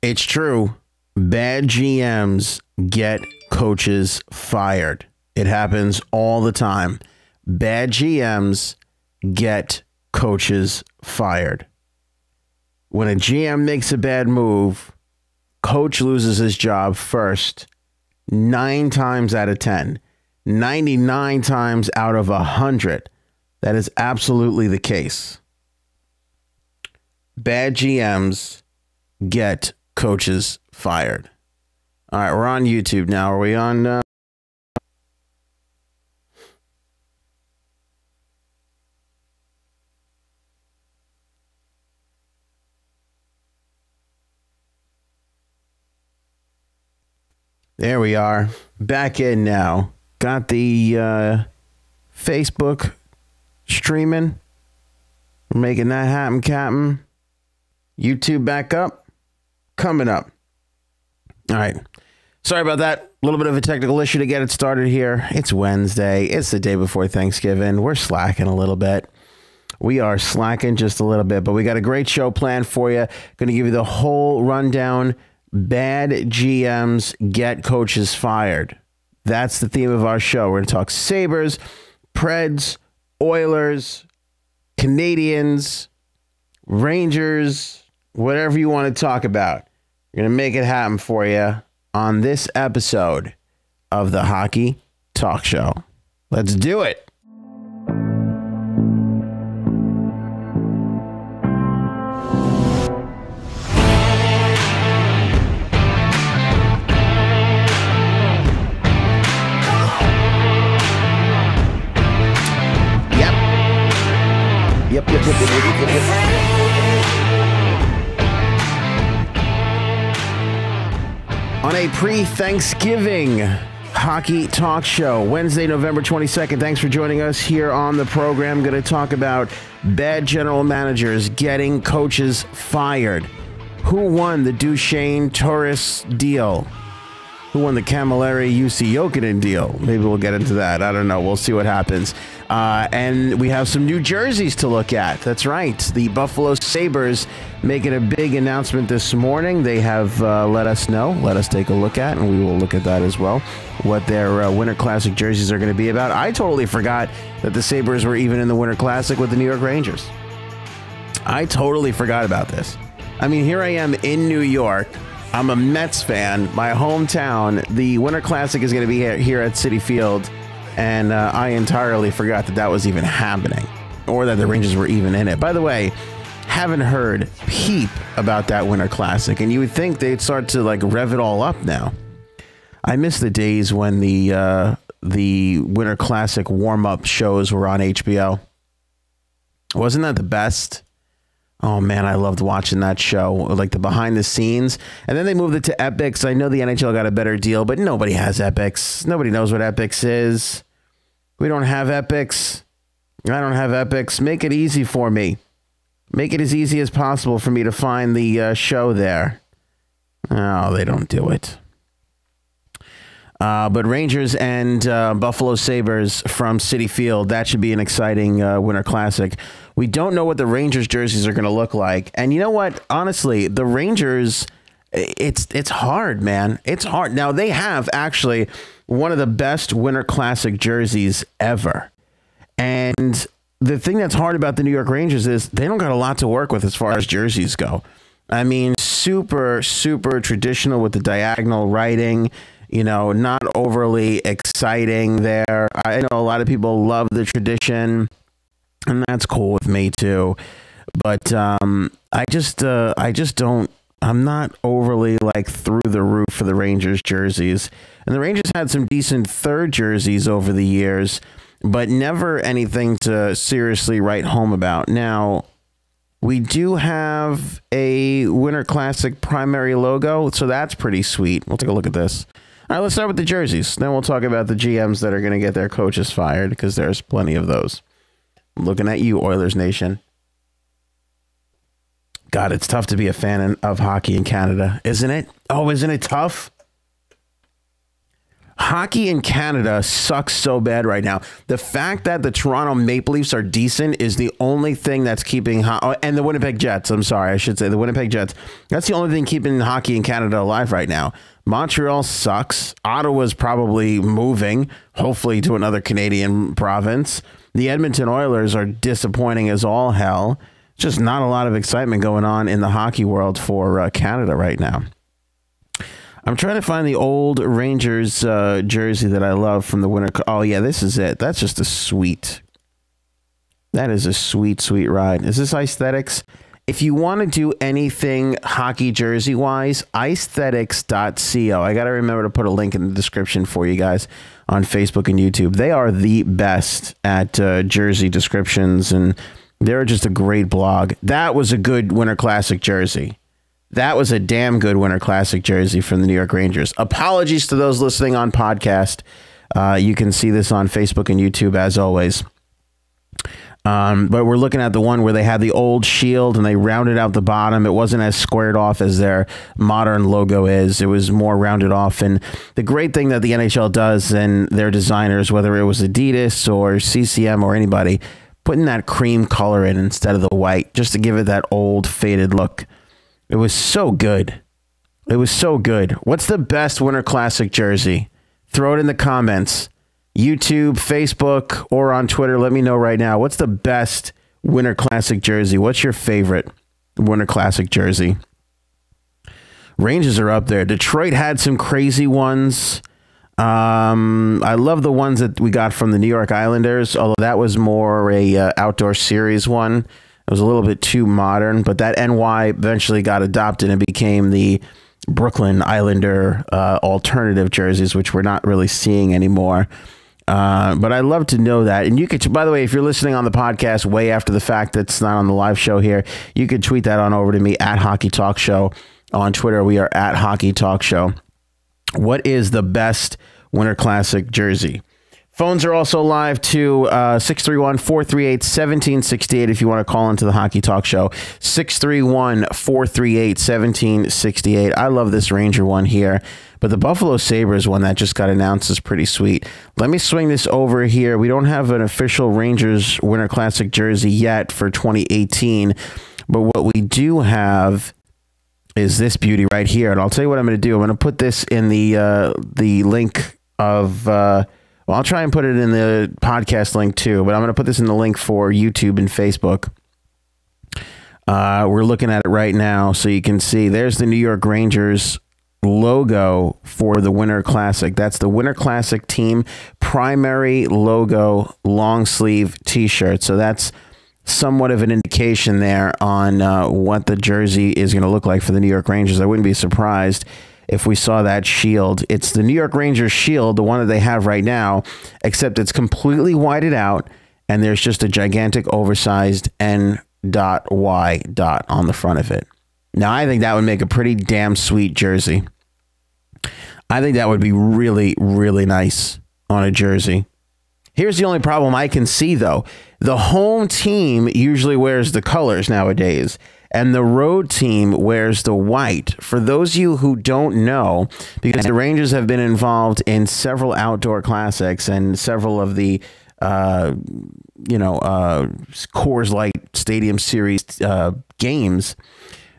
It's true. Bad GMs get coaches fired. It happens all the time. Bad GMs get coaches fired. When a GM makes a bad move, coach loses his job first 9 times out of 10. 99 times out of 100. That is absolutely the case. Bad GMs get coaches fired. All right, we're on YouTube now. Are we on? There we are. Back in now. Got the Facebook streaming. We're making that happen, Captain. YouTube back up. Coming up. All right. Sorry about that. A little bit of a technical issue to get it started here. It's Wednesday. It's the day before Thanksgiving. We're slacking a little bit. We are slacking just a little bit, but we got a great show planned for you. Going to give you the whole rundown. Bad GMs get coaches fired. That's the theme of our show. We're going to talk Sabres, Preds, Oilers, Canadians, Rangers, whatever you want to talk about. We're going to make it happen for you on this episode of the Hockey Talk Show. Let's do it. Yep. On a pre-Thanksgiving Hockey Talk Show, Wednesday, November 22nd. Thanks for joining us here on the program. Going to talk about bad general managers getting coaches fired. Who won the Duchesne Torres deal? Who won the Camilleri UC Jokinen deal? Maybe we'll get into that. I don't know. We'll see what happens. And we have some new jerseys to look at. That's right. The Buffalo Sabres making a big announcement this morning. They have let us know. Let us take a look at, and we will look at that as well, what their Winter Classic jerseys are going to be about. I totally forgot that the Sabres were even in the Winter Classic with the New York Rangers. I totally forgot about this. I mean, here I am in New York. I'm a Mets fan. My hometown. The Winter Classic is going to be here at Citi Field. And I entirely forgot that was even happening, or that the Rangers were even in it. By the way, haven't heard peep about that Winter Classic, and you would think they'd start to like rev it all up now. I miss the days when the Winter Classic warm-up shows were on HBO. Wasn't that the best? Oh man, I loved watching that show, like the behind the scenes. And then they moved it to Epix. I know the NHL got a better deal, but nobody has Epix. Nobody knows what Epix is. We don't have Epix. I don't have Epix. Make it easy for me. Make it as easy as possible for me to find the show there. Oh, they don't do it. But Rangers and Buffalo Sabres from Citi Field, that should be an exciting Winter Classic. We don't know what the Rangers jerseys are going to look like. And you know what? Honestly, the Rangers, it's hard, man. It's hard. Now, they have actually one of the best Winter Classic jerseys ever. And the thing that's hard about the New York Rangers is they don't got a lot to work with as far as jerseys go. I mean, super, super traditional with the diagonal writing. You know, not overly exciting there. I know a lot of people love the tradition, and that's cool with me too. But I just don't. I'm not overly like through the roof for the Rangers jerseys. And the Rangers had some decent third jerseys over the years, but never anything to seriously write home about. Now, we do have a Winter Classic primary logo, so that's pretty sweet. We'll take a look at this. All right, let's start with the jerseys. Then we'll talk about the GMs that are going to get their coaches fired, because there's plenty of those. I'm looking at you, Oilers Nation. God, it's tough to be a fan of hockey in Canada, isn't it? Oh, isn't it tough? hockey in Canada sucks so bad right now. The fact that the Toronto Maple Leafs are decent is the only thing that's keeping and the Winnipeg Jets. I'm sorry, I should say the Winnipeg Jets. That's the only thing keeping hockey in Canada alive right now. Montreal sucks. Ottawa's probably moving, hopefully to another Canadian province. The Edmonton Oilers are disappointing as all hell. Just not a lot of excitement going on in the hockey world for Canada right now. I'm trying to find the old Rangers jersey that I love from the winter. Oh, yeah, this is it. That's just a sweet. That is a sweet, sweet ride. Is this Aesthetics? If you want to do anything hockey jersey wise, aesthetics.co. I got to remember to put a link in the description for you guys on Facebook and YouTube. They are the best at jersey descriptions, and they're just a great blog. That was a good Winter Classic jersey. That was a damn good Winter Classic jersey from the New York Rangers. Apologies to those listening on podcast. You can see this on Facebook and YouTube as always. But we're looking at the one where they had the old shield and they rounded out the bottom. It wasn't as squared off as their modern logo is. It was more rounded off. And the great thing that the NHL does, and their designers, whether it was Adidas or CCM or anybody, putting that cream color in instead of the white, just to give it that old faded look. It was so good. It was so good. What's the best Winter Classic jersey? Throw it in the comments. YouTube, Facebook, or on Twitter. Let me know right now. What's the best Winter Classic jersey? What's your favorite Winter Classic jersey? Rangers are up there. Detroit had some crazy ones. I love the ones that we got from the New York Islanders, although that was more a outdoor series one. It was a little bit too modern, but that NY eventually got adopted and became the Brooklyn Islander alternative jerseys, which we're not really seeing anymore. But I love to know that. And you could, by the way, if you're listening on the podcast way after the fact, that's not on the live show here, you could tweet that on over to me at Hockey Talk Show on Twitter. We are at Hockey Talk Show. What is the best Winter Classic jersey? Phones are also live to 631-438-1768 if you want to call into the Hockey Talk Show. 631-438-1768. I love this Ranger one here, but the Buffalo Sabres one that just got announced is pretty sweet. Let me swing this over here. We don't have an official Rangers Winter Classic jersey yet for 2018, but what we do have is this beauty right here. And I'll tell you what I'm going to do. I'm going to put this in the link of... well, I'll try and put it in the podcast link too, but I'm going to put this in the link for YouTube and Facebook. We're looking at it right now, so you can see there's the New York Rangers logo for the Winter Classic. That's the Winter Classic team primary logo long sleeve t-shirt. So that's somewhat of an indication there on what the jersey is going to look like for the New York Rangers. I wouldn't be surprised if we saw that shield. It's the New York Rangers shield, the one that they have right now, except it's completely whited out, and there's just a gigantic oversized N.Y. dot on the front of it. Now, I think that would make a pretty damn sweet jersey. I think that would be really, really nice on a jersey. Here's the only problem I can see, though. The home team usually wears the colors nowadays, and the road team wears the white. For those of you who don't know, because the Rangers have been involved in several outdoor classics and several of the, Coors Light Stadium Series games,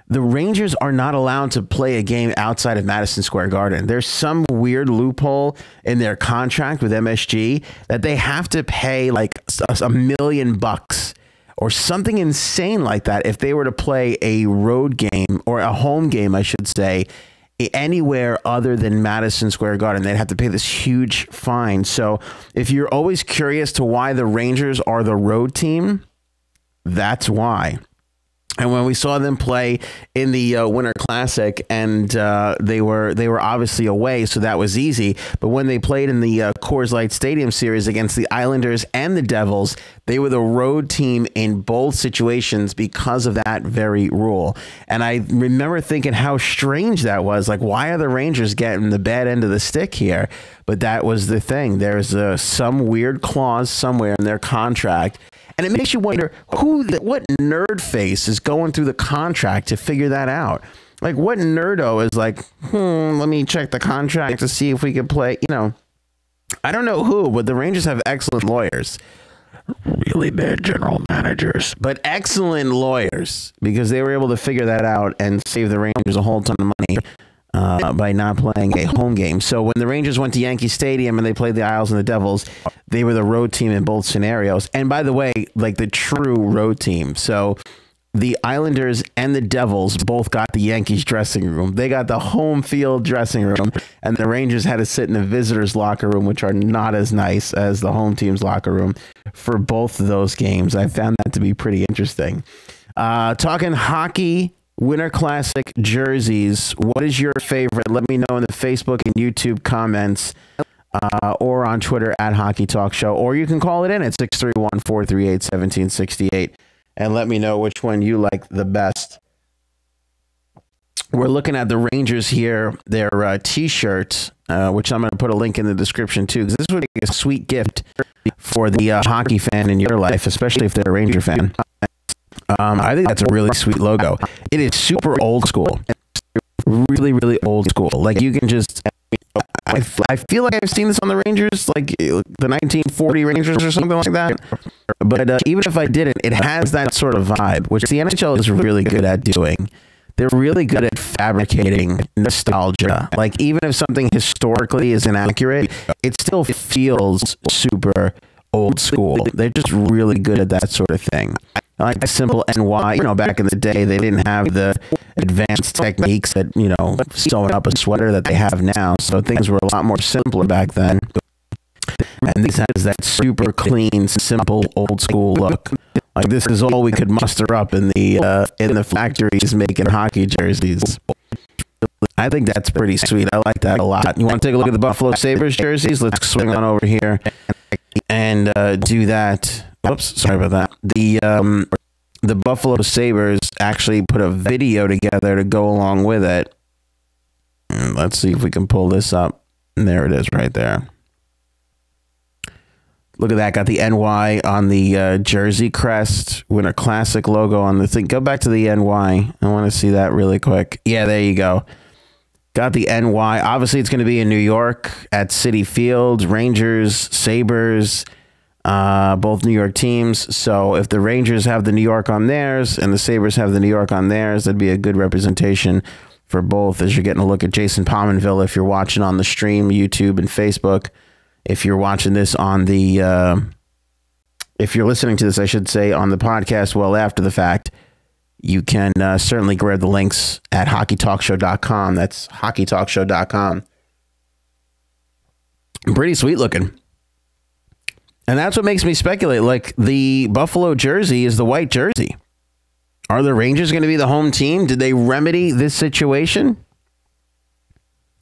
the Rangers are not allowed to play a game outside of Madison Square Garden. There's some weird loophole in their contract with MSG that they have to pay like $1 million or something insane like that if they were to play a road game or a home game, I should say, anywhere other than Madison Square Garden. They'd have to pay this huge fine. So if you're always curious to why the Rangers are the road team, that's why. And when we saw them play in the Winter Classic, and they were obviously away, so that was easy. But when they played in the Coors Light Stadium Series against the Islanders and the Devils, they were the road team in both situations because of that very rule. And I remember thinking how strange that was. Like, why are the Rangers getting the bad end of the stick here? But that was the thing. There's some weird clause somewhere in their contract. And it makes you wonder what nerd face is going through the contract to figure that out. Like, what nerdo is like, let me check the contract to see if we can play. You know, I don't know who, but the Rangers have excellent lawyers. Really bad general managers, but excellent lawyers, because they were able to figure that out and save the Rangers a whole ton of money by not playing a home game. So when the Rangers went to Yankee Stadium and they played the Isles and the Devils, they were the road team in both scenarios. And by the way, like the true road team. So the Islanders and the Devils both got the Yankees dressing room. They got the home field dressing room, and the Rangers had to sit in the visitors locker room, which are not as nice as the home team's locker room, for both of those games. I found that to be pretty interesting. Talking hockey, Winter Classic jerseys. What is your favorite? Let me know in the Facebook and YouTube comments, or on Twitter at Hockey Talk Show, or you can call it in at 631-438-1768. And let me know which one you like the best. We're looking at the Rangers here, their T-shirts, which I'm going to put a link in the description too, because this would be a sweet gift for the hockey fan in your life, especially if they're a Ranger fan. I think that's a really sweet logo. It is super old school. Really, really old school. Like you can just... I feel like I've seen this on the Rangers, like the 1940 Rangers or something like that. But even if I didn't, it has that sort of vibe, which the NHL is really good at doing. They're really good at fabricating nostalgia. Like even if something historically is inaccurate, it still feels super old school. They're just really good at that sort of thing. I like the simple NY. You know, back in the day, they didn't have the advanced techniques that, you know, sewing up a sweater that they have now. So things were a lot more simpler back then. And this has that super clean, simple, old school look. Like this is all we could muster up in the factories making hockey jerseys. I think that's pretty sweet. I like that a lot. You want to take a look at the Buffalo Sabres jerseys? Let's swing on over here and do that. Oops, sorry about that. The Buffalo Sabres actually put a video together to go along with it. Let's see if we can pull this up. And there it is right there. Look at that. Got the NY on the jersey crest. Winter Classic logo on the thing. Go back to the NY. I want to see that really quick. Yeah, there you go. Got the NY. Obviously, it's going to be in New York at Citi Field. Rangers, Sabres, both New York teams. So if the Rangers have the New York on theirs and the Sabres have the New York on theirs, that'd be a good representation for both, as you're getting a look at Jason Pominville if you're watching on the stream, YouTube and Facebook. If you're watching this on the, if you're listening to this, I should say, on the podcast, well, after the fact, you can certainly grab the links at hockeytalkshow.com. That's hockeytalkshow.com. Pretty sweet looking. And that's what makes me speculate. Like, the Buffalo jersey is the white jersey. Are the Rangers going to be the home team? Did they remedy this situation?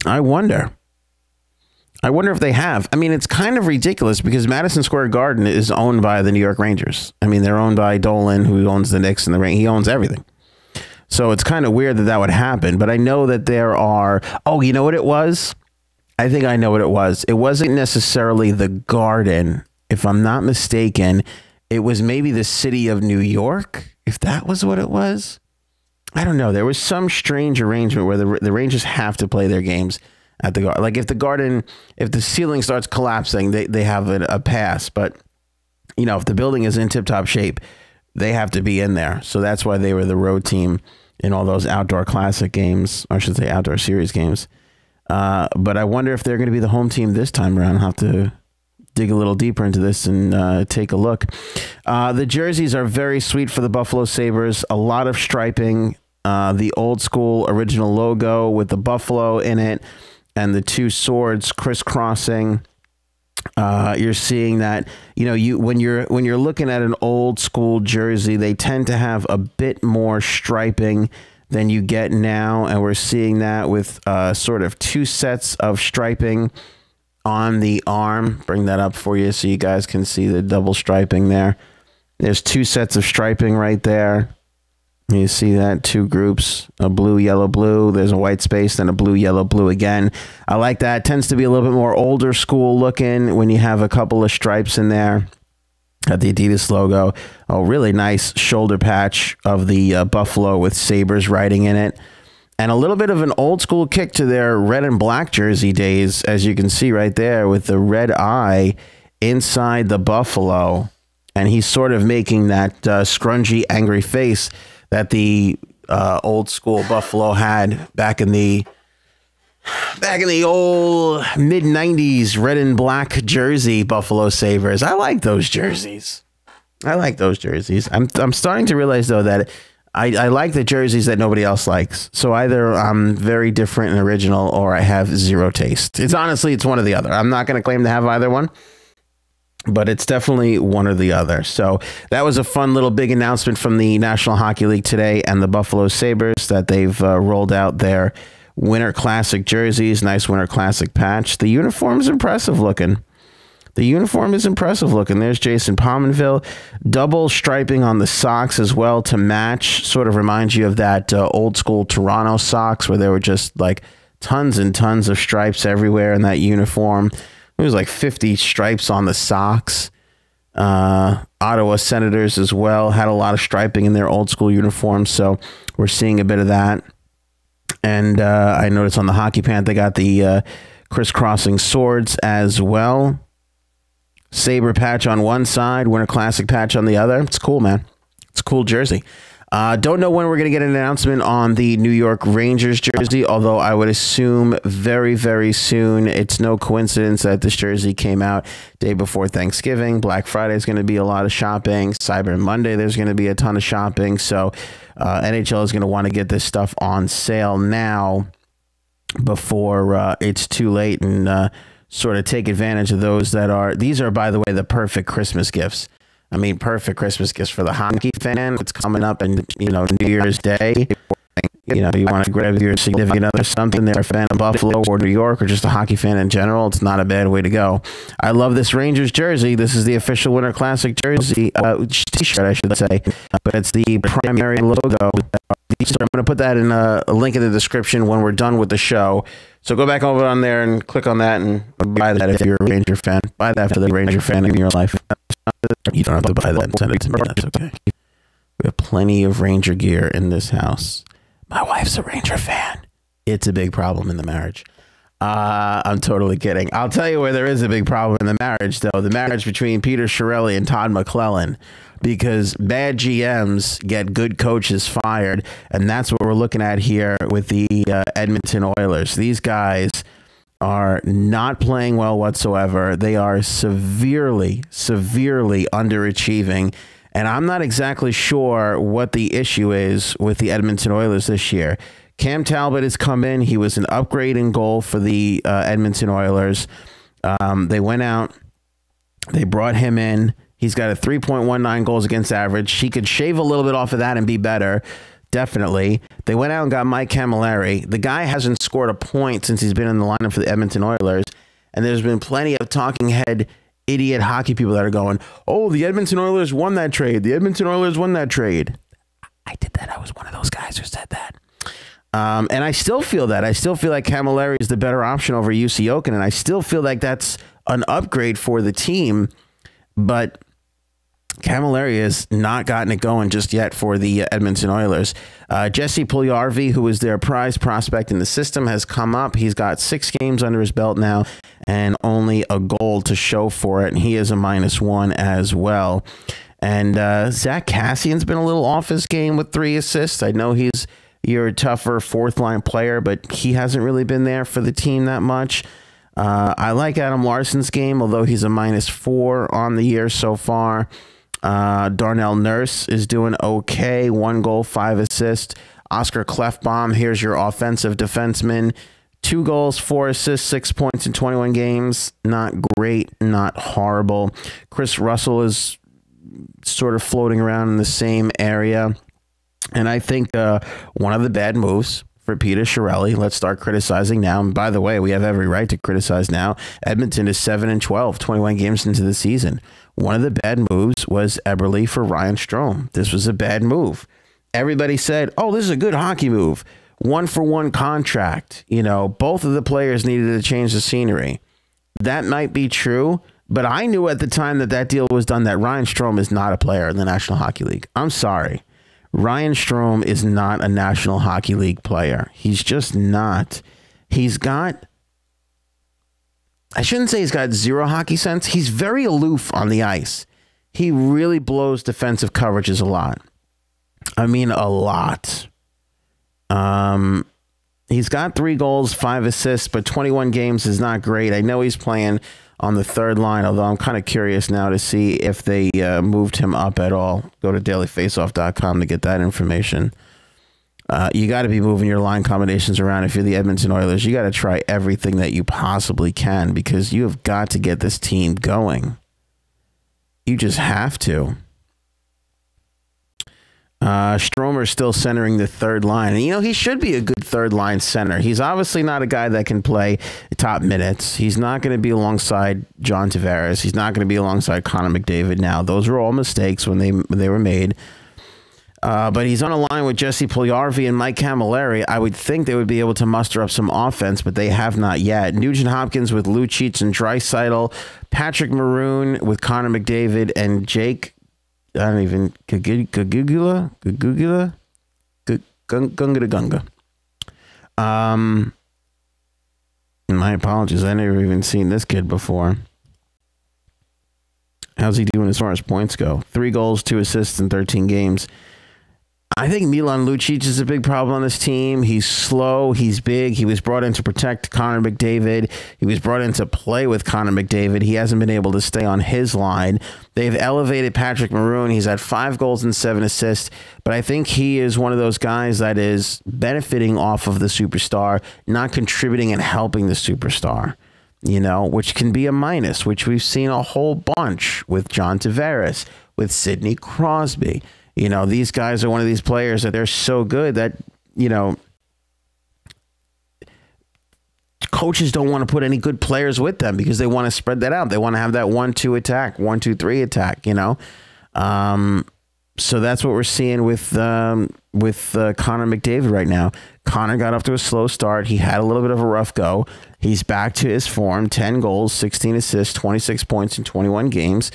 I wonder. I wonder if they have. I mean, it's kind of ridiculous because Madison Square Garden is owned by the New York Rangers. I mean, they're owned by Dolan, who owns the Knicks and the Rangers. He owns everything. So it's kind of weird that that would happen. But I know that there are... Oh, you know what it was? I think I know what it was. It wasn't necessarily the Garden. If I'm not mistaken, it was maybe the city of New York, if that was what it was. I don't know. There was some strange arrangement where the Rangers have to play their games at the Garden. Like if the Garden, if the ceiling starts collapsing, they have a pass. But, you know, if the building is in tip-top shape, they have to be in there. So that's why they were the road team in all those outdoor classic games, or I should say outdoor series games. But I wonder if they're going to be the home team this time around. I'll have to dig a little deeper into this and take a look. The jerseys are very sweet for the Buffalo Sabres. A lot of striping, the old school original logo with the buffalo in it and the two swords crisscrossing. You're seeing that, you know, when you're looking at an old school jersey, they tend to have a bit more striping than you get now. And we're seeing that with sort of two sets of striping on the arm. Bring that up for you so you guys can see the double striping there. There's two sets of striping right there. You see that, two groups, a blue, yellow, blue. There's a white space, then a blue, yellow, blue again. I like that. It tends to be a little bit more older school looking when you have a couple of stripes in there. Got the Adidas logo. Oh, really nice shoulder patch of the Buffalo with Sabres writing in it. and a little bit of an old school kick to their red and black jersey days, as you can see right there with the red eye inside the buffalo. And he's sort of making that scrungy, angry face that the old school buffalo had back in the old mid 90s red and black jersey Buffalo Sabres. I like those jerseys. I'm starting to realize, though, that I like the jerseys that nobody else likes. So either I'm very different and original, or I have zero taste. It's one or the other. I'm not going to claim to have either one, but it's definitely one or the other. So that was a fun little big announcement from the National Hockey League today and the Buffalo Sabres that they've rolled out their Winter Classic jerseys. Nice Winter Classic patch. The uniform is impressive looking. There's Jason Pominville. Double striping on the socks as well to match. Sort of reminds you of that old school Toronto socks where there were just like tons and tons of stripes everywhere in that uniform. It was like 50 stripes on the socks. Ottawa Senators as well had a lot of striping in their old school uniforms. So we're seeing a bit of that. And I noticed on the hockey pant, they got the crisscrossing swords as well. Sabre patch on one side, Winter Classic patch on the other. It's cool, man. It's a cool jersey. Don't know when we're going to get an announcement on the New York Rangers jersey, although I would assume very, very soon. It's no coincidence that this jersey came out day before Thanksgiving. Black Friday is going to be a lot of shopping. Cyber Monday, there's going to be a ton of shopping. So NHL is going to want to get this stuff on sale now before it's too late, and sort of take advantage of those that are. These are, by the way, the perfect Christmas gifts. I mean, perfect Christmas gifts for the hockey fan. It's coming up, and New Year's Day. You want to grab your significant other, something. They're a fan of Buffalo or New York, or just a hockey fan in general. It's not a bad way to go. I love this Rangers jersey. This is the official Winter Classic jersey t-shirt, I should say, but it's the primary logo. I'm going to put that in a link in the description when we're done with the show. So go back over on there and click on that and buy that if you're a Ranger fan. Buy that for the Ranger fan in your life. You don't have to buy that and send it to me. That's okay. We have plenty of Ranger gear in this house. My wife's a Ranger fan. It's a big problem in the marriage. I'm totally kidding. I'll tell you where there is a big problem in the marriage, though. The marriage between Peter Chiarelli and Todd McClellan. Because bad GMs get good coaches fired. And that's what we're looking at here with the Edmonton Oilers. These guys are not playing well whatsoever. They are severely, severely underachieving. And I'm not exactly sure what the issue is with the Edmonton Oilers this year. Cam Talbot has come in. He was an upgrade in goal for the Edmonton Oilers. They went out. They brought him in. He's got a 3.19 goals against average. He could shave a little bit off of that and be better. Definitely. They went out and got Mike Camilleri. The guy hasn't scored a point since he's been in the lineup for the Edmonton Oilers. And there's been plenty of talking head idiot hockey people that are going, oh, the Edmonton Oilers won that trade. The Edmonton Oilers won that trade. I did that. I was one of those guys who said that. And I still feel that. I still feel like Camilleri is the better option over UC Oken. And I still feel like that's an upgrade for the team. But Camilleri has not gotten it going just yet for the Edmonton Oilers. Jesse Puljujarvi, who was their prize prospect in the system, has come up. He's got 6 games under his belt now and only a goal to show for it. And he is a -1 as well. And Zach Cassian's been a little off his game with 3 assists. I know he's your tougher 4th-line player, but he hasn't really been there for the team that much. I like Adam Larson's game, although he's a -4 on the year so far. Darnell Nurse is doing okay. 1 goal, 5 assists. Oscar Klefbom, here's your offensive defenseman. 2 goals, 4 assists, 6 points in 21 games. Not great, not horrible. Chris Russell is sort of floating around in the same area. And I think one of the bad moves for Peter Chiarelli, let's start criticizing now. And by the way, we have every right to criticize now. Edmonton is 7-12, 21 games into the season. One of the bad moves was Eberle for Ryan Strome. This was a bad move. Everybody said, oh, this is a good hockey move. 1-for-1 contract. Both of the players needed to change the scenery. That might be true, but I knew at the time that deal was done that Ryan Strome is not a player in the National Hockey League. I'm sorry. Ryan Strome is not a National Hockey League player. He's just not. He's got, I shouldn't say he's got zero hockey sense. He's very aloof on the ice. He really blows defensive coverages a lot. I mean, a lot. He's got 3 goals, 5 assists, but 21 games is not great. I know he's playing on the third line, although I'm kind of curious now to see if they moved him up at all. Go to dailyfaceoff.com to get that information. You got to be moving your line combinations around if you're the Edmonton Oilers. You got to try everything that you possibly can because you have got to get this team going. You just have to. Stromer's still centering the third line. And, you know, he should be a good third line center. He's obviously not a guy that can play top minutes. He's not going to be alongside John Tavares. He's not going to be alongside Connor McDavid now. Those were all mistakes when they were made. But he's on a line with Jesse Puljujarvi and Mike Camilleri. I would think they would be able to muster up some offense, but they have not yet. Nugent Hopkins with Lucic and Draisaitl. Patrick Maroon with Connor McDavid and Jake. I don't even Gugula. My apologies. I never even seen this kid before. How's he doing as far as points go? 3 goals, 2 assists in 13 games. I think Milan Lucic is a big problem on this team. He's slow. He's big. He was brought in to protect Connor McDavid. He was brought in to play with Connor McDavid. He hasn't been able to stay on his line. They've elevated Patrick Maroon. He's had 5 goals and 7 assists, but I think he is one of those guys that is benefiting off of the superstar, not contributing and helping the superstar, you know, which can be a minus, which we've seen a whole bunch with John Tavares, with Sidney Crosby. You know, these guys are one of these players that they're so good that, you know, coaches don't want to put any good players with them because they want to spread that out. They want to have that 1-2 attack, 1-2-3 attack, you know. So that's what we're seeing with Connor McDavid right now. Connor got off to a slow start. He had a little bit of a rough go. He's back to his form, 10 goals, 16 assists, 26 points in 21 games.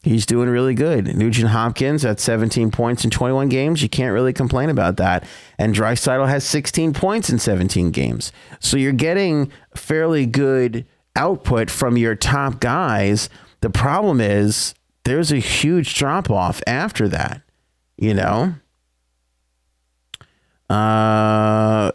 He's doing really good. Nugent Hopkins at 17 points in 21 games. You can't really complain about that. And Draisaitl has 16 points in 17 games. So you're getting fairly good output from your top guys. The problem is there's a huge drop off after that, you know?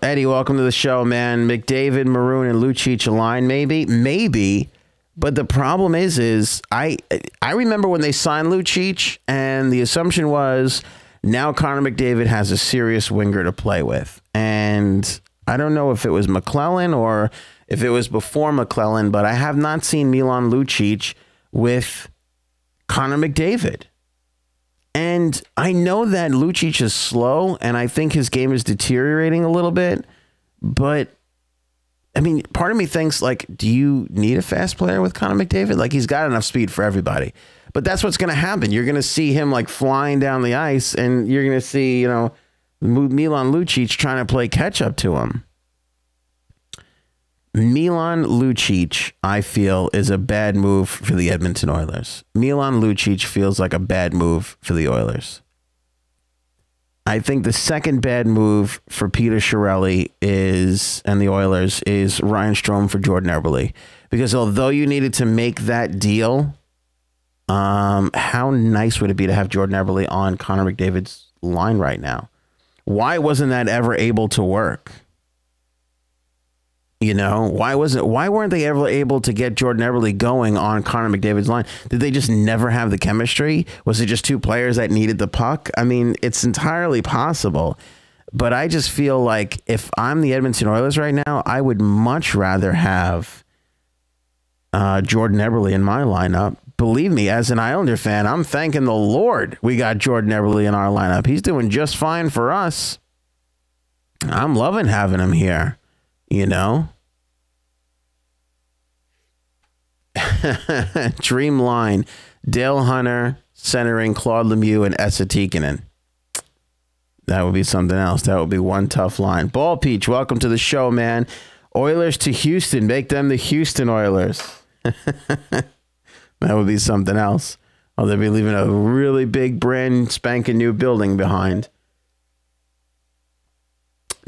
Eddie, welcome to the show, man. McDavid, Maroon, and Lucic align, maybe. But the problem is I remember when they signed Lucic, and the assumption was now Connor McDavid has a serious winger to play with. And I don't know if it was McClellan or if it was before McClellan, but I have not seen Milan Lucic with Connor McDavid. And I know that Lucic is slow, and I think his game is deteriorating a little bit, but I mean, part of me thinks, like, do you need a fast player with Connor McDavid? Like, he's got enough speed for everybody. But that's what's going to happen. You're going to see him, like, flying down the ice, and you're going to see, you know, Milan Lucic trying to play catch-up to him. Milan Lucic, I feel, is a bad move for the Edmonton Oilers. Milan Lucic feels like a bad move for the Oilers. I think the second bad move for Peter Chiarelli and the Oilers is Ryan Strome for Jordan Eberle. Because although you needed to make that deal, how nice would it be to have Jordan Eberle on Connor McDavid's line right now? Why wasn't that ever able to work? You know, why weren't they ever able to get Jordan Eberle going on Connor McDavid's line? Did they just never have the chemistry? Was it just two players that needed the puck? I mean, it's entirely possible. But I just feel like if I'm the Edmonton Oilers right now, I would much rather have Jordan Eberle in my lineup. Believe me, as an Islander fan, I'm thanking the Lord we got Jordan Eberle in our lineup. He's doing just fine for us. I'm loving having him here. You know, dream line, Dale Hunter centering Claude Lemieux and Esa Tikkanen. That would be something else. That would be one tough line. Ball Peach, welcome to the show, man. Oilers to Houston, make them the Houston Oilers. That would be something else. Oh, they'd be leaving a really big, brand spanking new building behind.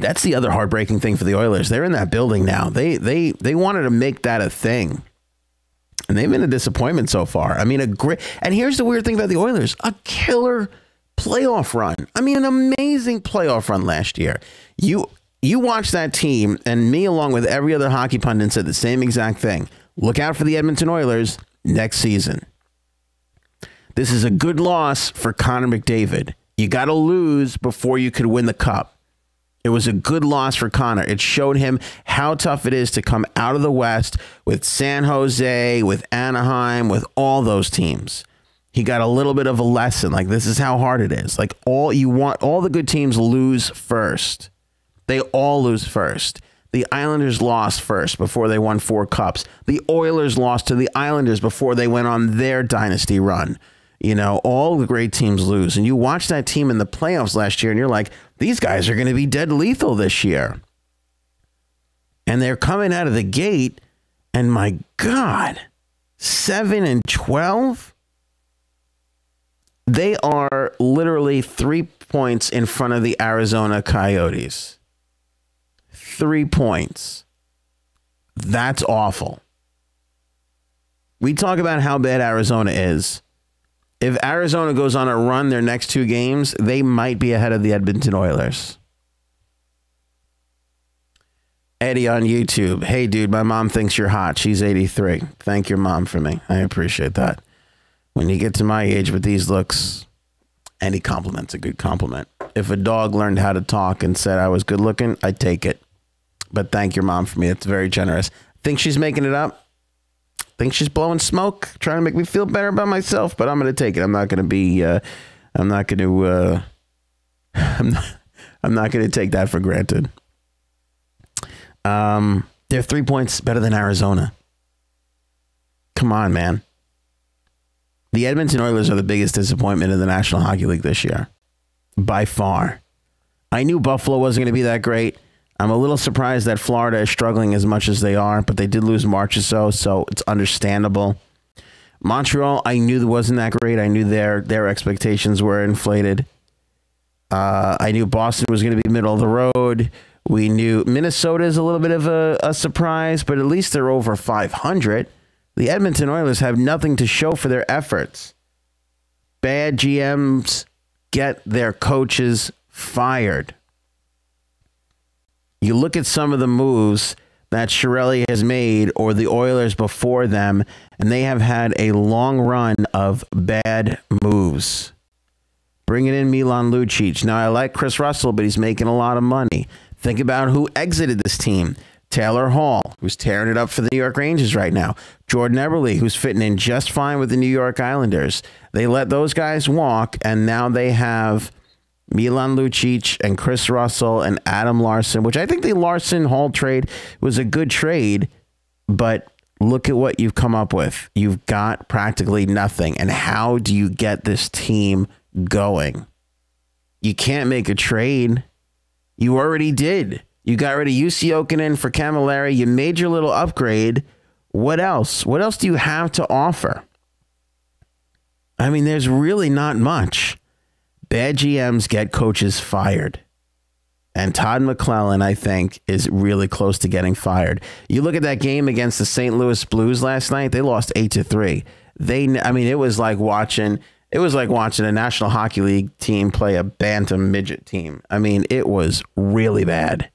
That's the other heartbreaking thing for the Oilers. They're in that building now. They wanted to make that a thing. And they've been a disappointment so far. I mean, and here's the weird thing about the Oilers, a killer playoff run. I mean, an amazing playoff run last year. You watch that team, and me along with every other hockey pundit said the same exact thing. Look out for the Edmonton Oilers next season. This is a good loss for Connor McDavid. You got to lose before you could win the cup. It was a good loss for Connor. It showed him how tough it is to come out of the West with San Jose, with Anaheim, with all those teams. He got a little bit of a lesson. Like, this is how hard it is. Like, all the good teams lose first. They all lose first. The Islanders lost first before they won 4 cups. The Oilers lost to the Islanders before they went on their dynasty run. You know, all the great teams lose. And you watch that team in the playoffs last year, and you're like, these guys are going to be dead lethal this year. And they're coming out of the gate, and my God, 7-12? They are literally 3 points in front of the Arizona Coyotes. 3 points. That's awful. We talk about how bad Arizona is. If Arizona goes on a run their next 2 games, they might be ahead of the Edmonton Oilers. Eddie on YouTube. Hey, dude, my mom thinks you're hot. She's 83. Thank your mom for me. I appreciate that. When you get to my age with these looks, any compliment's a good compliment. If a dog learned how to talk and said I was good looking, I'd take it. But thank your mom for me. It's very generous. Think she's making it up? Think she's blowing smoke, trying to make me feel better about myself, but I'm going to take it. I'm not going to take that for granted. They're 3 points better than Arizona. Come on, man. The Edmonton Oilers are the biggest disappointment in the National Hockey League this year. By far. I knew Buffalo wasn't going to be that great. I'm a little surprised that Florida is struggling as much as they are, but they did lose Marchessault, so it's understandable. Montreal, I knew wasn't that great. I knew their expectations were inflated. I knew Boston was going to be middle of the road. We knew Minnesota is a little bit of a surprise, but at least they're over 500. The Edmonton Oilers have nothing to show for their efforts. Bad GMs get their coaches fired. You look at some of the moves that Chiarelli has made or the Oilers before them, and they have had a long run of bad moves. Bringing in Milan Lucic. Now, I like Chris Russell, but he's making a lot of money. Think about who exited this team. Taylor Hall, who's tearing it up for the New York Rangers right now. Jordan Eberle, who's fitting in just fine with the New York Islanders. They let those guys walk, and now they have Milan Lucic and Chris Russell and Adam Larson, which I think the Larson-Hall trade was a good trade, but look at what you've come up with. You've got practically nothing. And how do you get this team going? You can't make a trade. You already did. You got rid of UC Okinen for Camilleri. You made your little upgrade. What else? What else do you have to offer? I mean, there's really not much. Bad GMs get coaches fired. And Todd McClellan, I think, is really close to getting fired. You look at that game against the St. Louis Blues last night, they lost 8-3. It was like watching a National Hockey League team play a bantam midget team. I mean, it was really bad.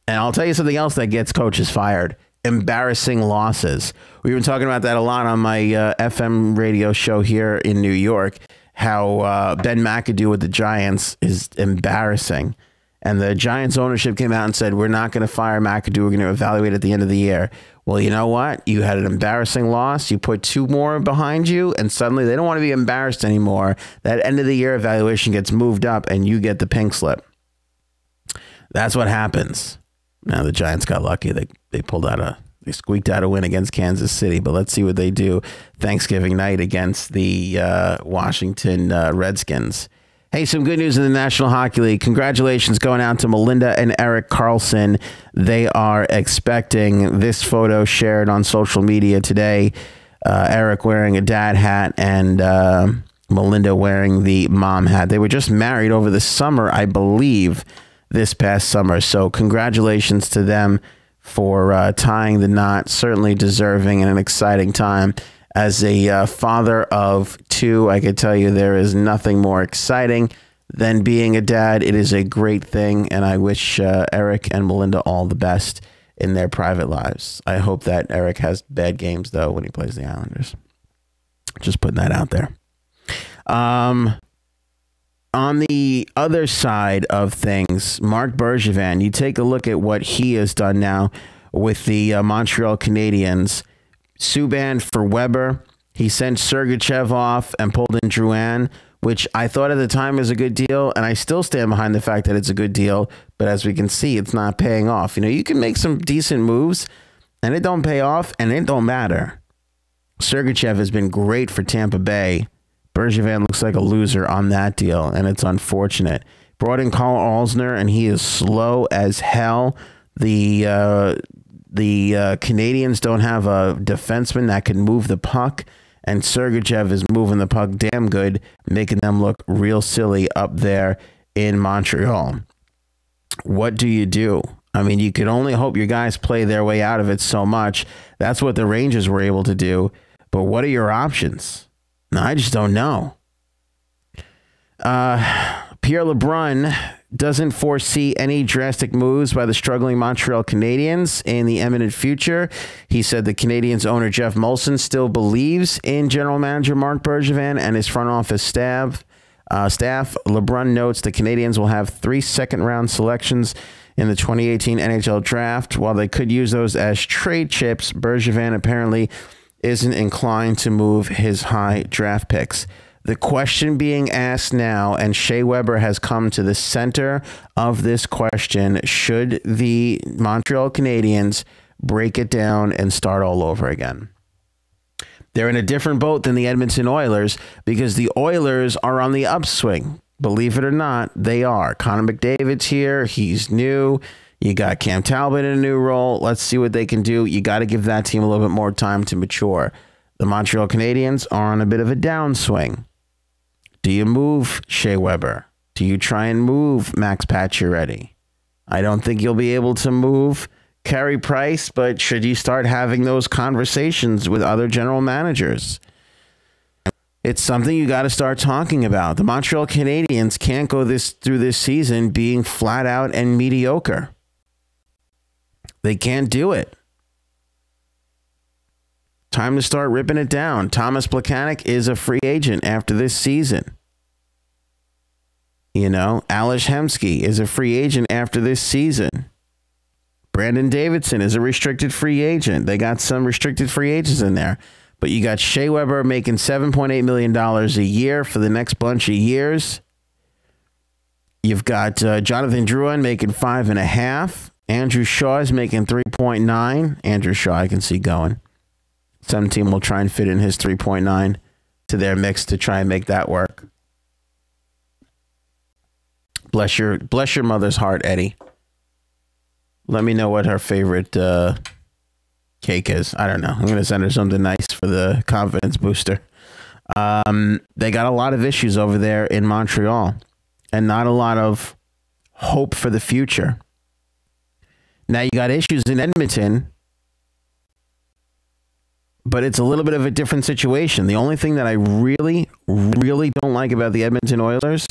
And I'll tell you something else that gets coaches fired. Embarrassing losses. We've been talking about that a lot on my FM radio show here in New York. How Ben McAdoo with the Giants is embarrassing. And the Giants ownership came out and said, we're not going to fire McAdoo. We're going to evaluate at the end of the year. Well, you know what? You had an embarrassing loss. You put 2 more behind you, and suddenly they don't want to be embarrassed anymore. That end of the year evaluation gets moved up, and you get the pink slip. That's what happens. Now, the Giants got lucky. They squeaked out a win against Kansas City, but let's see what they do Thanksgiving night against the Washington Redskins. Hey, some good news in the National Hockey League. Congratulations going out to Melinda and Eric Carlson. They are expecting this photo shared on social media today. Eric wearing a dad hat and Melinda wearing the mom hat. They were just married over the summer, I believe. this past summer. So congratulations to them for tying the knot. Certainly deserving and an exciting time. As a father of two, I can tell you there is nothing more exciting than being a dad. It is a great thing, and I wish Eric and Melinda all the best in their private lives. I hope that Eric has bad games, though, when he plays the Islanders. Just putting that out there. On the other side of things, Marc Bergevin, you take a look at what he has done now with the Montreal Canadiens. Subban for Weber. He sent Sergachev off and pulled in Drouin, which I thought at the time was a good deal, and I still stand behind the fact that it's a good deal. But as we can see, it's not paying off. You know, you can make some decent moves, and it don't pay off, and it don't matter. Sergachev has been great for Tampa Bay. Bergevin looks like a loser on that deal, and it's unfortunate. Brought in Carl Alsner, and he is slow as hell. The Canadians don't have a defenseman that can move the puck, and Sergachev is moving the puck damn good, making them look real silly up there in Montreal. What do you do? I mean, you can only hope your guys play their way out of it so much. That's what the Rangers were able to do. But what are your options? I just don't know. Pierre LeBrun doesn't foresee any drastic moves by the struggling Montreal Canadiens in the imminent future. He said the Canadiens owner Jeff Molson still believes in general manager Marc Bergevin and his front office staff. LeBrun notes the Canadiens will have 3 second-round selections in the 2018 NHL draft. While they could use those as trade chips, Bergevin apparently isn't inclined to move his high draft picks. The question being asked now, and Shea Weber has come to the center of this question, should the Montreal Canadiens break it down and start all over again? They're in a different boat than the Edmonton Oilers because the Oilers are on the upswing. Believe it or not, they are. Connor McDavid's here. He's new. You got Cam Talbot in a new role. Let's see what they can do. You got to give that team a little bit more time to mature. The Montreal Canadiens are on a bit of a downswing. Do you move Shea Weber? Do you try and move Max Pacioretty? I don't think you'll be able to move Carey Price, but should you start having those conversations with other general managers? It's something you got to start talking about. The Montreal Canadiens can't go through this season being flat out and mediocre. They can't do it. Time to start ripping it down. Thomas Plekanec is a free agent after this season. You know, Ales Hemsky is a free agent after this season. Brandon Davidson is a restricted free agent. They got some restricted free agents in there. But you got Shea Weber making $7.8 million a year for the next bunch of years. You've got Jonathan Drouin making $5.5 million. Andrew Shaw is making 3.9. Andrew Shaw, I can see going. Some team will try and fit in his 3.9 to their mix to try and make that work. Bless your mother's heart, Eddie. Let me know what her favorite cake is. I don't know. I'm going to send her something nice for the confidence booster. They got a lot of issues over there in Montreal and not a lot of hope for the future. Now you got issues in Edmonton, but it's a little bit of a different situation. The only thing that I really, really don't like about the Edmonton Oilers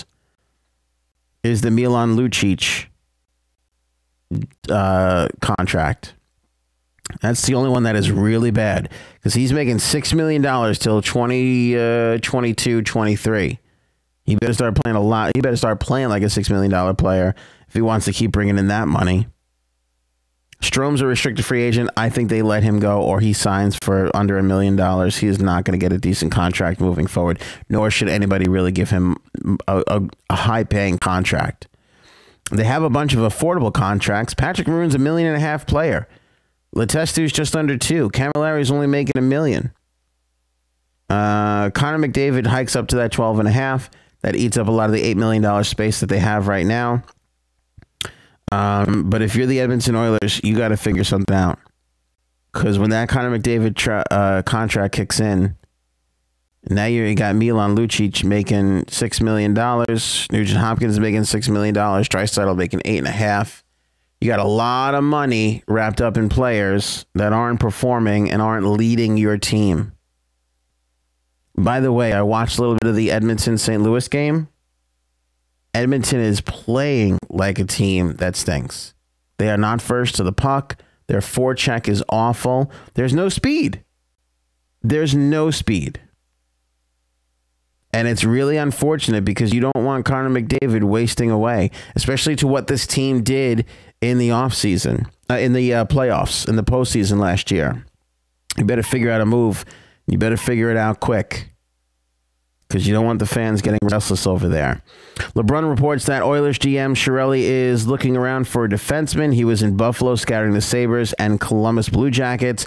is the Milan Lucic contract. That's the only one that is really bad because he's making $6 million till 2022, 23. He better start playing a lot. He better start playing like a $6 million player if he wants to keep bringing in that money. Strome's a restricted free agent. I think they let him go or he signs for under $1 million. He is not going to get a decent contract moving forward, nor should anybody really give him a high-paying contract. They have a bunch of affordable contracts. Patrick Maroon's $1.5 million player. Letestu's just under $2 million. Camilleri's only making $1 million. Connor McDavid hikes up to that 12.5. That eats up a lot of the $8 million space that they have right now. But if you're the Edmonton Oilers, you got to figure something out. Because when that Connor McDavid contract kicks in, Now you got Milan Lucic making $6 million. Nugent Hopkins making $6 million. Draisaitl making $8.5. You got a lot of money wrapped up in players that aren't performing and aren't leading your team. By the way, I watched a little bit of the Edmonton-St. Louis game. Edmonton is playing like a team that stinks. They are not first to the puck. Their forecheck is awful. There's no speed. There's no speed. And it's really unfortunate because you don't want Connor McDavid wasting away, especially to what this team did in the offseason, in the playoffs, in the postseason last year. You better figure out a move. You better figure it out quick because you don't want the fans getting restless over there. LeBron reports that Oilers GM Chiarelli is looking around for a defenseman. He was in Buffalo scouting the Sabres and Columbus Blue Jackets.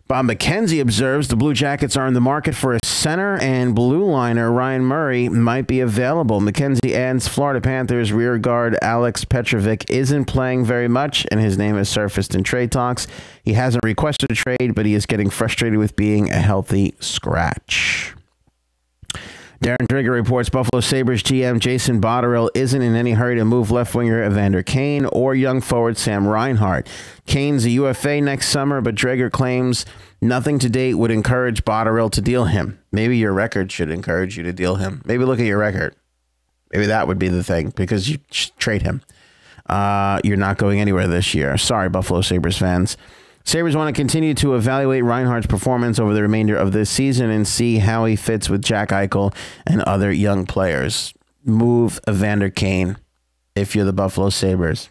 Bob McKenzie observes the Blue Jackets are in the market for a center, and blue liner Ryan Murray might be available. McKenzie adds Florida Panthers rear guard Alex Petrovic isn't playing very much, and his name has surfaced in trade talks. He hasn't requested a trade, but he is getting frustrated with being a healthy scratch. Darren Drigger reports Buffalo Sabres GM Jason Botterill isn't in any hurry to move left winger Evander Kane or young forward Sam Reinhart. Kane's a UFA next summer, but Drigger claims nothing to date would encourage Botterill to deal him. Maybe your record should encourage you to deal him. Maybe look at your record. Maybe that would be the thing because you trade him. You're not going anywhere this year. Sorry, Buffalo Sabres fans. Sabres want to continue to evaluate Reinhardt's performance over the remainder of this season and see how he fits with Jack Eichel and other young players. Move Evander Kane if you're the Buffalo Sabres.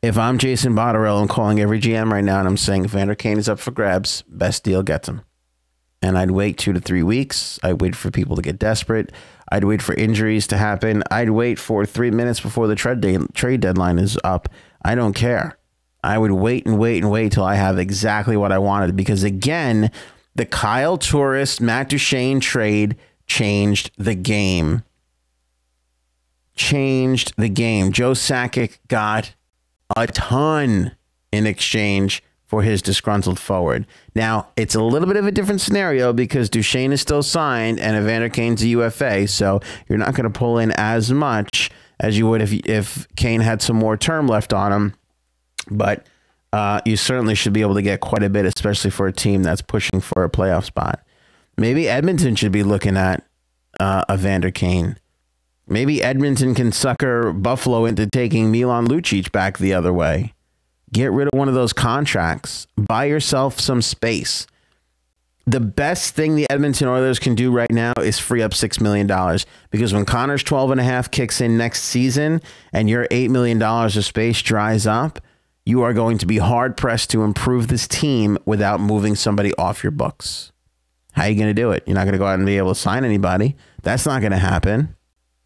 If I'm Jason Botterill, I'm calling every GM right now and I'm saying Evander Kane is up for grabs. Best deal gets him. And I'd wait 2 to 3 weeks. I'd wait for people to get desperate. I'd wait for injuries to happen. I'd wait for 3 minutes before the trade deadline is up. I don't care. I would wait and wait and wait till I have exactly what I wanted. Because, again, the Kyle Turris, Matt Duchene trade changed the game. Changed the game. Joe Sakic got a ton in exchange for his disgruntled forward. Now, it's a little bit of a different scenario because Duchene is still signed and Evander Kane's a UFA. So you're not going to pull in as much as you would if Kane had some more term left on him. But you certainly should be able to get quite a bit, especially for a team that's pushing for a playoff spot. Maybe Edmonton should be looking at Evander Kane. Maybe Edmonton can sucker Buffalo into taking Milan Lucic back the other way. Get rid of one of those contracts. Buy yourself some space. The best thing the Edmonton Oilers can do right now is free up $6 million. Because when Connor's 12.5 kicks in next season and your $8 million of space dries up, you are going to be hard-pressed to improve this team without moving somebody off your books. How are you going to do it? You're not going to go out and be able to sign anybody. That's not going to happen.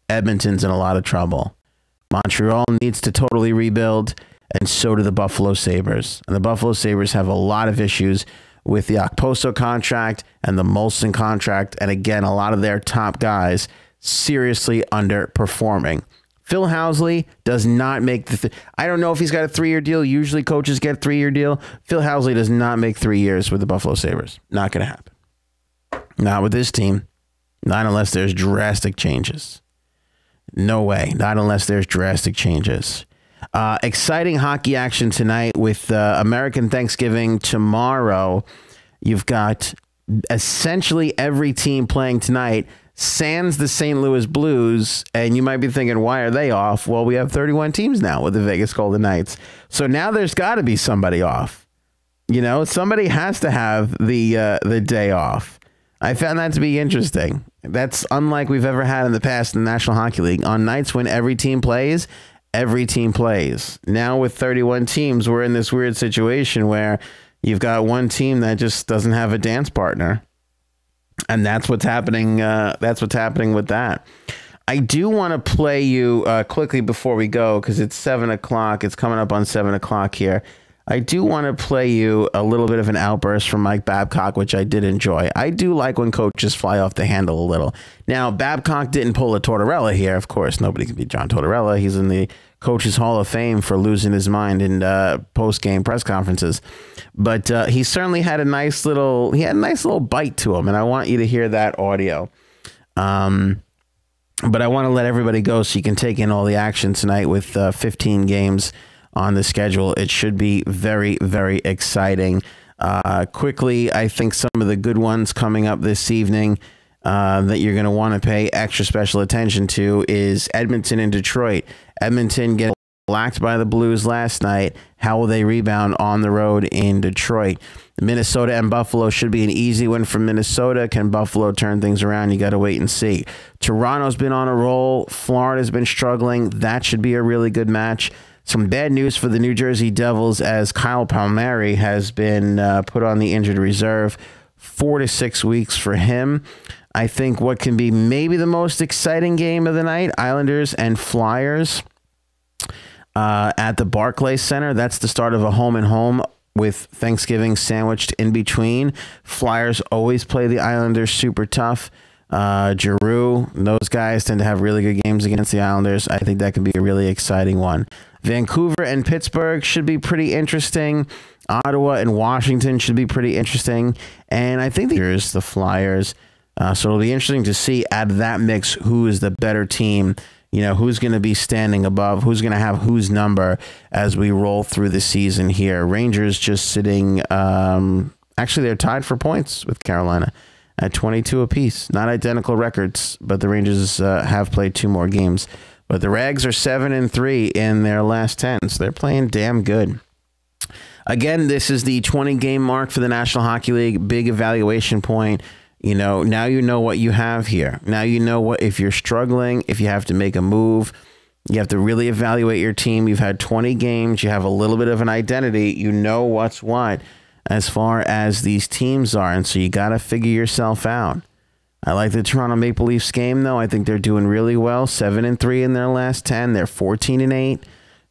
Edmonton's in a lot of trouble. Montreal needs to totally rebuild, and so do the Buffalo Sabres. And the Buffalo Sabres have a lot of issues with the Okposo contract and the Molson contract, and again, a lot of their top guys seriously underperforming. Phil Housley does not make the... I don't know if he's got a 3-year deal. Usually coaches get a 3-year deal. Phil Housley does not make 3 years with the Buffalo Sabres. Not going to happen. Not with this team. Not unless there's drastic changes. No way. Not unless there's drastic changes. Exciting hockey action tonight with American Thanksgiving tomorrow. You've got essentially every team playing tonight, sans the St. Louis Blues, and you might be thinking, why are they off? Well, we have 31 teams now with the Vegas Golden Knights. So now there's got to be somebody off. You know, somebody has to have the day off. I found that to be interesting. That's unlike we've ever had in the past in the National Hockey League. On nights when every team plays, every team plays. Now with 31 teams, we're in this weird situation where you've got one team that just doesn't have a dance partner. And that's what's happening. That's what's happening with that. I do want to play you quickly before we go because it's 7 o'clock. It's coming up on 7 o'clock here. I do want to play you a little bit of an outburst from Mike Babcock, which I did enjoy. I do like when coaches fly off the handle a little. Now, Babcock didn't pull a Tortorella here. Of course, nobody can be John Tortorella. He's in the Coaches Hall of Fame for losing his mind in post-game press conferences. But he certainly had a nice little bite to him, and I want you to hear that audio. But I want to let everybody go so you can take in all the action tonight with 15 games on the schedule. It should be very, very exciting. Quickly, I think some of the good ones coming up this evening that you're going to want to pay extra special attention to is Edmonton and Detroit. Edmonton getting blacked by the Blues last night. How will they rebound on the road in Detroit? Minnesota and Buffalo should be an easy win for Minnesota. Can Buffalo turn things around? You got to wait and see. Toronto's been on a roll. Florida's been struggling. That should be a really good match. Some bad news for the New Jersey Devils as Kyle Palmieri has been put on the injured reserve. 4 to 6 weeks for him. I think what can be maybe the most exciting game of the night, Islanders and Flyers at the Barclays Center. That's the start of a home-and-home with Thanksgiving sandwiched in between. Flyers always play the Islanders super tough. Giroux, those guys tend to have really good games against the Islanders. I think that could be a really exciting one. Vancouver and Pittsburgh should be pretty interesting. Ottawa and Washington should be pretty interesting. And I think the Flyers. So it'll be interesting to see out of that mix who is the better team. You know, who's going to be standing above, who's going to have whose number as we roll through the season here. Rangers just sitting, actually they're tied for points with Carolina at 22 apiece. Not identical records, but the Rangers have played 2 more games. But the Rags are 7-3 in their last 10, so they're playing damn good. Again, this is the 20-game mark for the National Hockey League. Big evaluation point. You know, now you know what you have here. Now you know what, if you're struggling, if you have to make a move, you have to really evaluate your team. You've had 20 games. You have a little bit of an identity. You know what's what as far as these teams are. And so you got to figure yourself out. I like the Toronto Maple Leafs game, though. I think they're doing really well. 7-3 in their last 10. They're 14-8.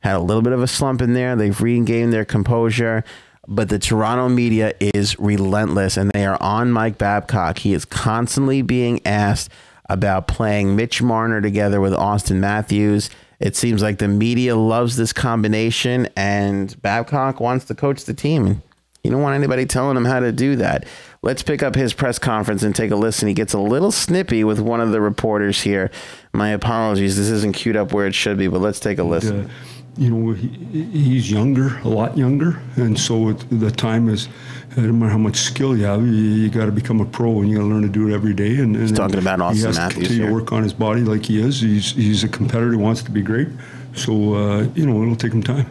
Had a little bit of a slump in there. They've regained their composure. But the Toronto media is relentless, and they are on Mike Babcock. He is constantly being asked about playing Mitch Marner together with Austin Matthews. It seems like the media loves this combination, and Babcock wants to coach the team. And you don't want anybody telling him how to do that. Let's pick up his press conference and take a listen. He gets a little snippy with one of the reporters here. My apologies. This isn't queued up where it should be, but let's take a listen. You know, he's younger, a lot younger, and so the time is, no matter how much skill you have, you got to become a pro, and you got to learn to do it every day. And he's talking about Austin Matthews. He has to continue to work on his body like he is. He's a competitor. He wants to be great. So, you know, it'll take him time.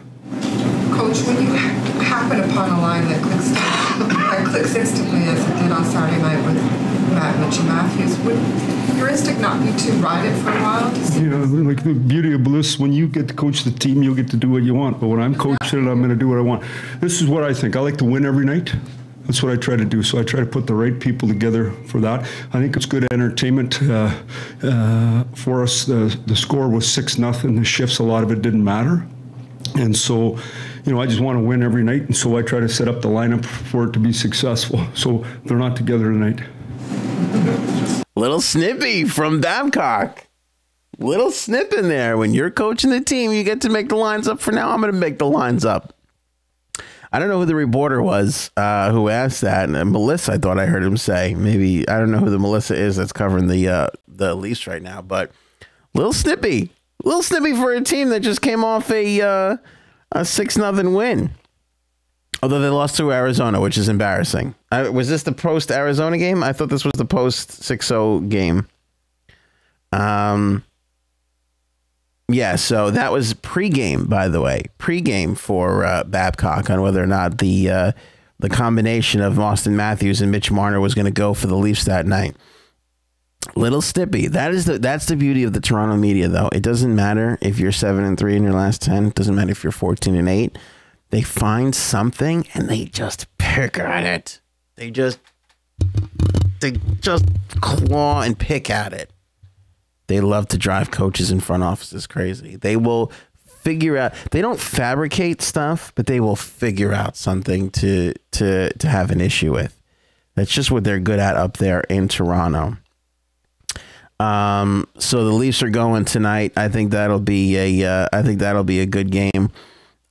Coach, when you happen upon a line that clicks instantly as it did on Saturday night with Mitch and Matthews, would your instinct not be to ride it for a while? Like the beauty of Bliss, when you get to coach the team, you'll get to do what you want. But when I'm coaching it, I'm going to do what I want. This is what I think. I like to win every night. That's what I try to do. So I try to put the right people together for that. I think it's good entertainment for us. The score was 6-0. The shifts, a lot of it didn't matter. And so, you know, I just want to win every night. And so I try to set up the lineup for it to be successful. So they're not together tonight. Little snippy from Babcock. Little snip in there. When you're coaching the team, you get to make the lines up. For now, I'm going to make the lines up. I don't know who the reporter was who asked that. And Melissa, I thought I heard him say. Maybe, I don't know who the Melissa is that's covering the Leafs right now. But little snippy. Little snippy for a team that just came off a 6-0 win. Although they lost to Arizona, which is embarrassing. Was this the post-Arizona game? I thought this was the post-6-0 game. Yeah, so that was pregame, by the way. Pregame for Babcock on whether or not the combination of Austin Matthews and Mitch Marner was going to go for the Leafs that night. Little snippy. That's the beauty of the Toronto media, though. It doesn't matter if you're 7-3 in your last 10. It doesn't matter if you're 14-8. They find something and they just pick at it. They just claw and pick at it. They love to drive coaches in front offices crazy. They will figure out. They don't fabricate stuff, but they will figure out something to have an issue with. That's just what they're good at up there in Toronto. So the Leafs are going tonight. I think that'll be a good game.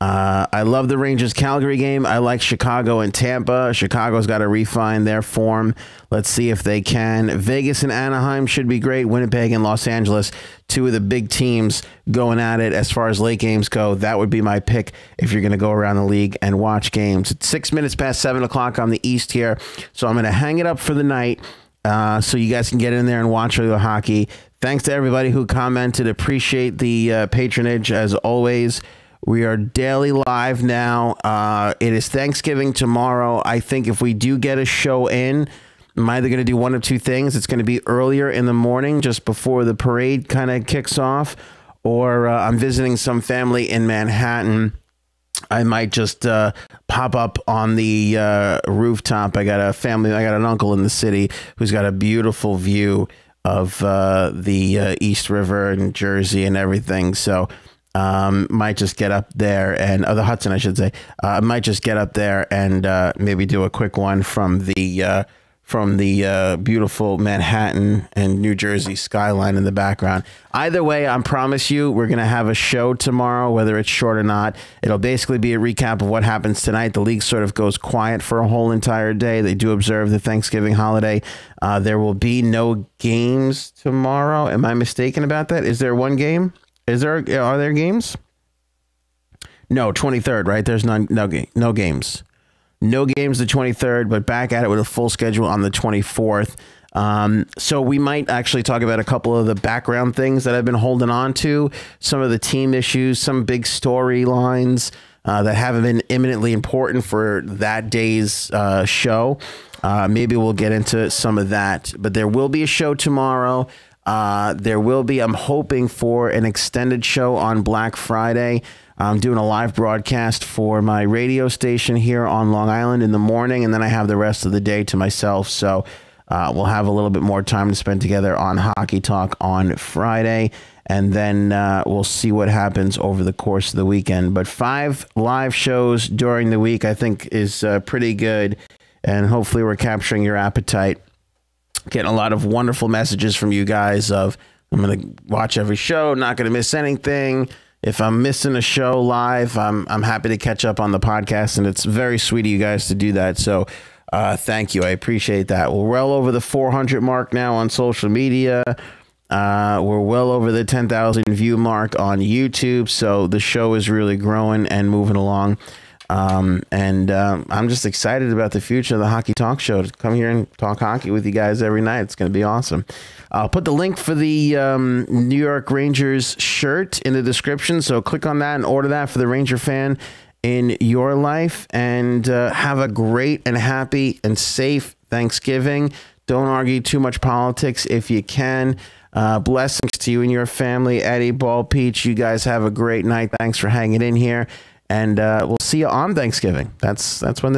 I love the Rangers Calgary game. I like Chicago and Tampa. Chicago's got to refine their form. Let's see if they can. Vegas and Anaheim should be great. Winnipeg and Los Angeles, two of the big teams going at it as far as late games go. That would be my pick if you're going to go around the league and watch games. It's 6 minutes past 7 o'clock on the East here. So I'm going to hang it up for the night so you guys can get in there and watch the hockey. Thanks to everybody who commented. Appreciate the patronage as always. We are daily live now. It is Thanksgiving tomorrow. I think if we do get a show in, I'm either going to do one of two things. It's going to be earlier in the morning, just before the parade kind of kicks off, or I'm visiting some family in Manhattan. I might just pop up on the rooftop. I got an uncle in the city who's got a beautiful view of the East River and Jersey and everything. So might just get up there and the Hudson, I should say. I might just get up there and maybe do a quick one from the beautiful Manhattan and New Jersey skyline in the background. Either way, I promise you, we're going to have a show tomorrow, whether it's short or not. It'll basically be a recap of what happens tonight. The league sort of goes quiet for a whole entire day. They do observe the Thanksgiving holiday. There will be no games tomorrow. Am I mistaken about that? Is there one game? Are there games? No, 23rd, right? There's no games. No games the 23rd, but back at it with a full schedule on the 24th. So we might actually talk about a couple of the background things that I've been holding on to, some of the team issues, some big storylines that haven't been imminently important for that day's show. Maybe we'll get into some of that, but there will be a show tomorrow. There will be, I'm hoping for an extended show on Black Friday. I'm doing a live broadcast for my radio station here on Long Island in the morning, and then I have the rest of the day to myself. So we'll have a little bit more time to spend together on Hockey Talk on Friday, and then we'll see what happens over the course of the weekend. But 5 live shows during the week, I think, is pretty good, and hopefully we're capturing your appetite. Getting a lot of wonderful messages from you guys of, I'm going to watch every show, not going to miss anything. If I'm missing a show live, I'm happy to catch up on the podcast, and it's very sweet of you guys to do that. So thank you. I appreciate that. We're well over the 400 mark now on social media. We're well over the 10,000 view mark on YouTube. So the show is really growing and moving along. I'm just excited about the future of the Hockey Talk Show. To come here and talk hockey with you guys every night. It's going to be awesome. I'll put the link for the New York Rangers shirt in the description. So click on that and order that for the Ranger fan in your life. And have a great and happy and safe Thanksgiving. Don't argue too much politics if you can. Blessings to you and your family. Eddie, Ball, Peach, you guys have a great night. Thanks for hanging in here. And we'll see you on Thanksgiving. That's when